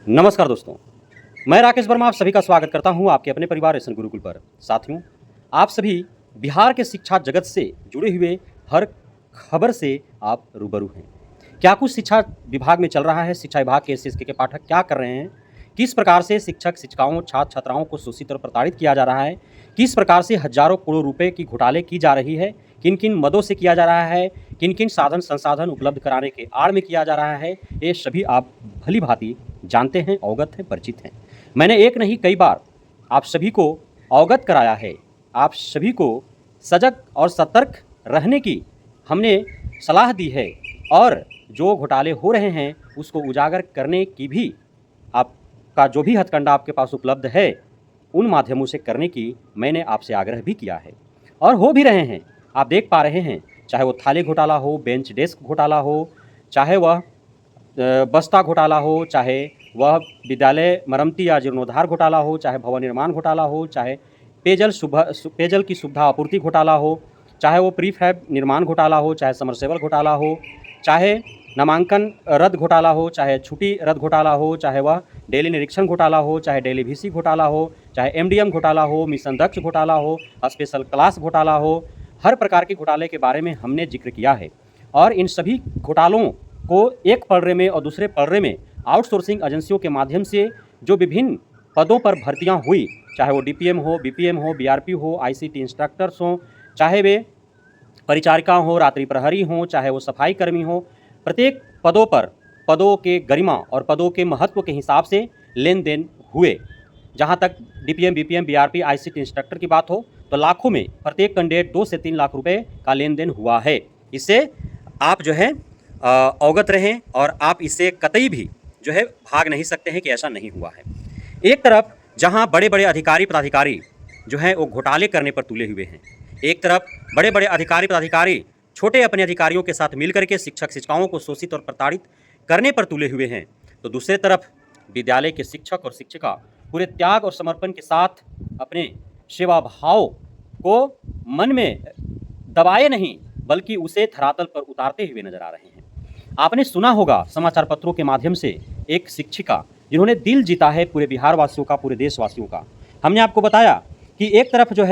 नमस्कार दोस्तों, मैं राकेश वर्मा आप सभी का स्वागत करता हूं आपके अपने परिवार एसएन गुरुकुल पर। साथियों, आप सभी बिहार के शिक्षा जगत से जुड़े हुए हर खबर से आप रूबरू हैं। क्या कुछ शिक्षा विभाग में चल रहा है, शिक्षा विभाग के एसएसके के पाठक क्या कर रहे हैं, किस प्रकार से शिक्षक शिक्षिकाओं छात्र छात्राओं को शोषित और प्रताड़ित किया जा रहा है, किस प्रकार से हजारों करोड़ रुपए की घोटाले की जा रही है, किन किन मदों से किया जा रहा है, किन किन साधन संसाधन उपलब्ध कराने के आड़ में किया जा रहा है, ये सभी आप भली भांति जानते हैं, अवगत हैं, परिचित हैं। मैंने एक नहीं कई बार आप सभी को अवगत कराया है, आप सभी को सजग और सतर्क रहने की हमने सलाह दी है और जो घोटाले हो रहे हैं उसको उजागर करने की भी आपका जो भी हथकंडा आपके पास उपलब्ध है उन माध्यमों से करने की मैंने आपसे आग्रह भी किया है और हो भी रहे हैं। आप देख पा रहे हैं, चाहे वो थाले घोटाला हो, बेंच डेस्क घोटाला हो, चाहे वह बस्ता घोटाला हो, चाहे वह विद्यालय मरम्मती या जीर्णोद्धार घोटाला हो, चाहे भवन निर्माण घोटाला हो, चाहे पेयजल की सुविधा आपूर्ति घोटाला हो, चाहे वो प्रीफैब निर्माण घोटाला हो, चाहे समरसेबल घोटाला हो, चाहे नामांकन रद्द घोटाला हो, चाहे छुट्टी रद्द घोटाला हो, चाहे वह डेली निरीक्षण घोटाला हो, चाहे डेली वीसी घोटाला हो, चाहे एमडीएम घोटाला हो, मिशन दक्ष घोटाला हो, स्पेशल क्लास घोटाला हो, हर प्रकार के घोटाले के बारे में हमने जिक्र किया है। और इन सभी घोटालों को एक पलड़े में और दूसरे पलड़े में आउटसोर्सिंग एजेंसियों के माध्यम से जो विभिन्न पदों पर भर्तियां हुई, चाहे वो डीपीएम हो, बीपीएम हो, बीआरपी हो, आईसीटी इंस्ट्रक्टर्स हों, चाहे वे परिचारिका हों, रात्रि प्रहरी हों, चाहे वो सफाई कर्मी हों, प्रत्येक पदों पर पदों के गरिमा और पदों के महत्व के हिसाब से लेन देन हुए। जहाँ तक DPM, BPM, BRP, ICT instructor की बात हो तो लाखों में प्रत्येक कैंडिडेट 2 से 3 लाख रुपए का लेन देन हुआ है। इससे आप जो है अवगत रहें और आप इससे कतई भी जो है भाग नहीं सकते हैं कि ऐसा नहीं हुआ है। एक तरफ जहां बड़े बड़े अधिकारी पदाधिकारी जो हैं वो घोटाले करने पर तुले हुए हैं, एक तरफ बड़े बड़े अधिकारी पदाधिकारी छोटे अपने अधिकारियों के साथ मिलकर के शिक्षक शिक्षिकाओं को शोषित और प्रताड़ित करने पर तुले हुए हैं, तो दूसरे तरफ विद्यालय के शिक्षक और शिक्षिका पूरे त्याग और समर्पण के साथ अपने सेवा भाव को मन में दबाए नहीं बल्कि उसे धरातल पर उतारते हुए नजर आ रहे हैं। आपने सुना होगा समाचार पत्रों के माध्यम से एक शिक्षिका जिन्होंने दिल जीता है पूरे बिहार वासियों का, पूरे देशवासियों का। हमने आपको बताया कि एक तरफ जो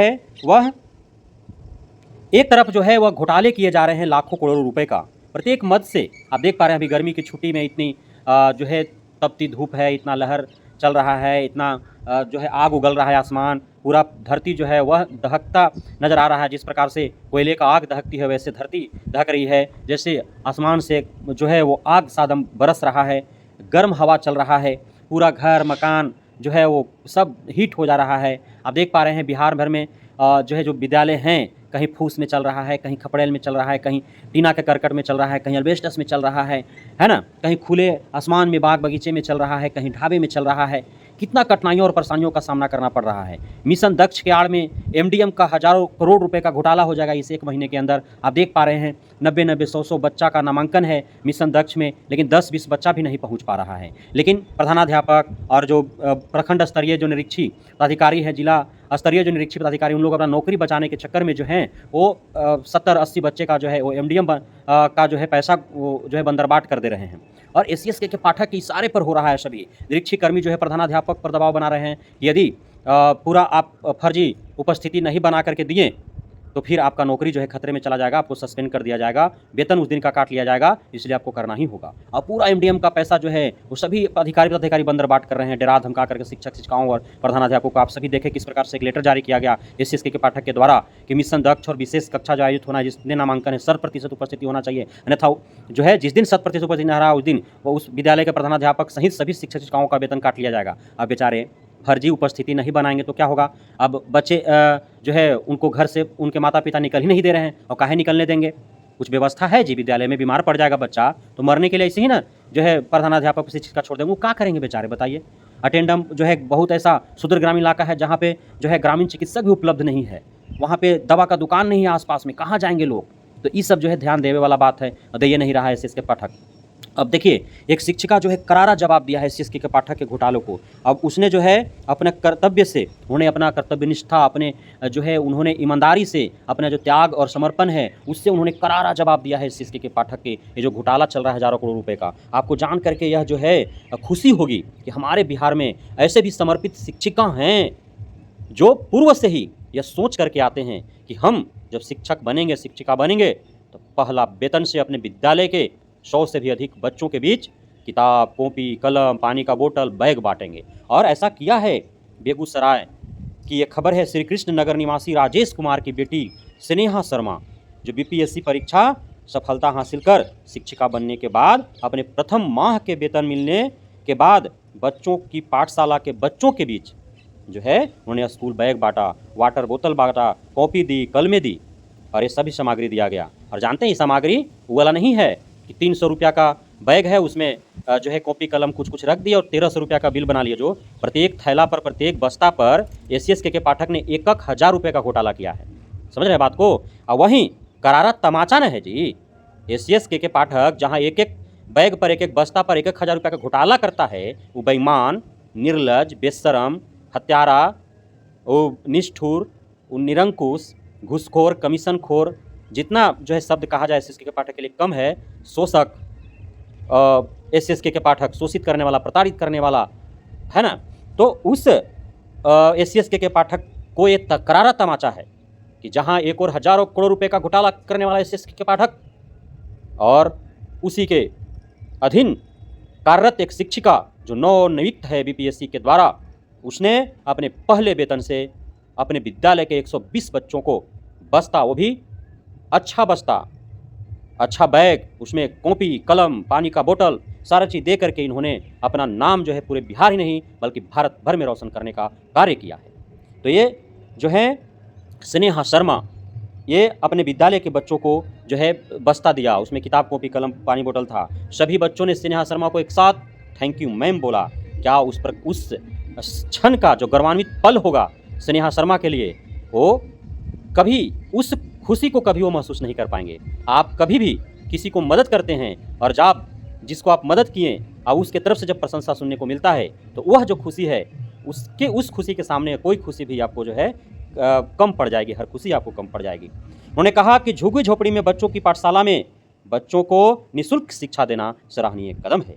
है वह घोटाले किए जा रहे हैं लाखों करोड़ों रुपए का प्रत्येक मद से। आप देख पा रहे हैं अभी गर्मी की छुट्टी में इतनी जो है तपती धूप है, इतना लहर चल रहा है, इतना जो है आग उगल रहा है, आसमान पूरा धरती जो है वह दहकता नज़र आ रहा है। जिस प्रकार से कोयले का आग दहकती है वैसे धरती दहक रही है, जैसे आसमान से जो है वो आग सादम बरस रहा है, गर्म हवा चल रहा है, पूरा घर मकान जो है वो सब हीट हो जा रहा है। आप देख पा रहे हैं बिहार भर में जो है जो विद्यालय हैं, कहीं फूस में चल रहा है, कहीं खपड़ेल में चल रहा है, कहीं टीना के करकट में चल रहा है, कहीं अल्बेस्टस में चल रहा है ना, कहीं खुले आसमान में बाग बगीचे में चल रहा है, कहीं ढाबे में चल रहा है। कितना कठिनाइयों और परेशानियों का सामना करना पड़ रहा है। मिशन दक्ष के आड़ में एमडीएम का हजारों करोड़ रुपए का घोटाला हो जाएगा इस 1 महीने के अंदर। आप देख पा रहे हैं 90-90, 100-100 बच्चा का नामांकन है मिशन दक्ष में, लेकिन 10-20 बच्चा भी नहीं पहुंच पा रहा है। लेकिन प्रधानाध्यापक और जो प्रखंड स्तरीय जो निरीक्षी पदाधिकारी है, जिला स्तरीय जो निरीक्षी पदाधिकारी, उन लोग अपना नौकरी बचाने के चक्कर में जो हैं वो 70-80 बच्चे का जो है वो एमडीएम का जो है पैसा वो जो है बंदरबाट कर दे रहे हैं। और एससीएसके के पाठक के इशारे पर हो रहा है। सभी निरीक्षी कर्मी जो है प्रधानाध्यापक पर दबाव बना रहे हैं, यदि पूरा आप फर्जी उपस्थिति नहीं बना करके दिए तो फिर आपका नौकरी जो है खतरे में चला जाएगा, आपको सस्पेंड कर दिया जाएगा, वेतन उस दिन का काट लिया जाएगा, इसलिए आपको करना ही होगा। और पूरा एमडीएम का पैसा जो है वो सभी अधिकारी बंदरबाट कर रहे हैं, डरा धमका करके शिक्षक शिक्षिकाओं और प्रधानाध्यापकों को। आप सभी देखें किस प्रकार से एक लेटर जारी किया गया एससीएसके के पाठक के द्वारा कि मिशन दक्ष और विशेष कक्षा जो आयोजित होना है, जिसमें नामांकन है 100% उपस्थिति होना चाहिए, अन्यथा जो है जिस दिन 100% उपस्थिति नहीं रहा उस दिन वो उस विद्यालय के प्रधानाध्यापक सहित सभी शिक्षक शिक्षिकाओं का वेतन काट लिया जाएगा। अब बेचारे फर्जी उपस्थिति नहीं बनाएंगे तो क्या होगा? अब बच्चे जो है उनको घर से उनके माता पिता निकल ही नहीं दे रहे हैं, और काहे निकलने देंगे? कुछ व्यवस्था है जी, विद्यालय में बीमार पड़ जाएगा बच्चा तो मरने के लिए ऐसे ही ना जो है प्रधानाध्यापक शिक्षिका छोड़ देंगे, वो क्या करेंगे बेचारे बताइए। अटेंडम जो है बहुत ऐसा सुदूर ग्रामीण इलाका है जहाँ पे जो है ग्रामीण चिकित्सक भी उपलब्ध नहीं है, वहाँ पे दवा का दुकान नहीं है आसपास में, कहाँ जाएंगे लोग? तो ये सब जो है ध्यान देने वाला बात है, दे नहीं रहा है इसके पाठक। अब देखिए, एक शिक्षिका जो है करारा जवाब दिया है एससीएसके के पाठक के घोटालों को। अब उसने जो है अपने कर्तव्य से, उन्होंने अपना कर्तव्यनिष्ठा, अपने जो है उन्होंने ईमानदारी से, अपना जो त्याग और समर्पण है उससे उन्होंने करारा जवाब दिया है एससीएसके के पाठक के ये जो घोटाला चल रहा है हज़ारों करोड़ रुपए का। आपको जान करके यह जो है खुशी होगी कि हमारे बिहार में ऐसे भी समर्पित शिक्षिका हैं जो पूर्व से ही यह सोच करके आते हैं कि हम जब शिक्षक बनेंगे, शिक्षिका बनेंगे तो पहला वेतन से अपने विद्यालय के 100 से भी अधिक बच्चों के बीच किताब, कॉपी, कलम, पानी का बोतल, बैग बांटेंगे। और ऐसा किया है बेगूसराय की ये खबर है। श्री कृष्ण नगर निवासी राजेश कुमार की बेटी स्नेहा शर्मा जो बीपीएससी परीक्षा सफलता हासिल कर शिक्षिका बनने के बाद अपने प्रथम माह के वेतन मिलने के बाद बच्चों की पाठशाला के बच्चों के बीच जो है उन्होंने स्कूल बैग बांटा, वाटर बोतल बांटा, कॉपी दी, कलमें दी और ये सभी सामग्री दिया गया। और जानते हैं ये सामग्री वो वाला नहीं है कि 300 रुपया का बैग है उसमें जो है कॉपी कलम कुछ रख दिया और 1300 रुपया का बिल बना लिया। जो प्रत्येक थैला पर, प्रत्येक बस्ता पर एससीएसके के पाठक ने 1,000 रुपये का घोटाला किया है। समझ रहे हैं बात को। और वहीं करारा तमाचा न है जी, एससीएसके के पाठक जहाँ एक एक बैग पर, एक एक बस्ता पर 1,000 रुपये का घोटाला करता है वो बेईमान, निर्लज, बेशरम, हत्यारा, वो निष्ठुर, वो निरंकुश, घूसखोर, कमीशनखोर, जितना जो है शब्द कहा जाए एससीएसके के पाठक के लिए कम है। शोषक, एससीएसके के पाठक शोषित करने वाला, प्रताड़ित करने वाला है ना। तो उस एससीएसके के पाठक को ये करारा तमाचा है कि जहां एक और हजारों करोड़ रुपए का घोटाला करने वाला एससीएसके के पाठक और उसी के अधीन कार्यरत एक शिक्षिका जो नवनियुक्त है बीपीएससी के द्वारा, उसने अपने पहले वेतन से अपने विद्यालय के 120 बच्चों को बस्ता, वो भी अच्छा बस्ता, अच्छा बैग, उसमें कॉपी, कलम, पानी का बोतल, सारा चीज़ दे करके इन्होंने अपना नाम जो है पूरे बिहार ही नहीं बल्कि भारत भर में रोशन करने का कार्य किया है। तो ये जो है स्नेहा शर्मा, ये अपने विद्यालय के बच्चों को जो है बस्ता दिया, उसमें किताब, कॉपी, कलम, पानी बोतल था। सभी बच्चों ने स्नेहा शर्मा को एक साथ थैंक यू मैम बोला। क्या उस क्षण का जो गौरवान्वित पल होगा स्नेहा शर्मा के लिए, वो कभी उस खुशी को कभी वो महसूस नहीं कर पाएंगे। आप कभी भी किसी को मदद करते हैं और जब जिसको आप मदद किए और उसके तरफ से जब प्रशंसा सुनने को मिलता है तो वह जो खुशी है उस खुशी के सामने कोई खुशी भी आपको जो है कम पड़ जाएगी, हर खुशी आपको कम पड़ जाएगी। उन्होंने कहा कि झुग्गी झोपड़ी में बच्चों की पाठशाला में बच्चों को निःशुल्क शिक्षा देना सराहनीय कदम है।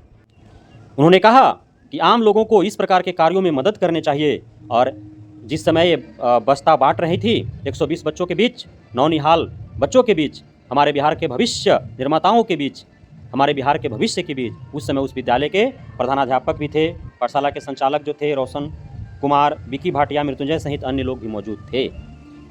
उन्होंने कहा कि आम लोगों को इस प्रकार के कार्यों में मदद करने चाहिए। और जिस समय ये बस्ता बांट रही थी 120 बच्चों के बीच, नौनिहाल बच्चों के बीच, हमारे बिहार के भविष्य निर्माताओं के बीच, हमारे बिहार के भविष्य के बीच, उस समय उस विद्यालय के प्रधानाध्यापक भी थे, पाठशाला के संचालक जो थे रोशन कुमार, विकी भाटिया, मृत्युंजय सहित अन्य लोग भी मौजूद थे।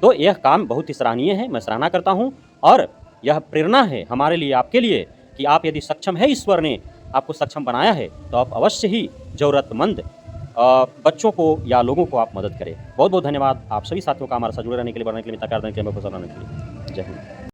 तो यह काम बहुत ही सराहनीय है, मैं सराहना करता हूँ। और यह प्रेरणा है हमारे लिए, आपके लिए, कि आप यदि सक्षम है, ईश्वर ने आपको सक्षम बनाया है, तो आप अवश्य ही ज़रूरतमंद बच्चों को या लोगों को आप मदद करें। बहुत बहुत धन्यवाद आप सभी साथियों का हमारे साथ जुड़े रहने के लिए, बढ़ने के लिए, मित्रता करने के लिए, रहने के लिए। जय हिंद।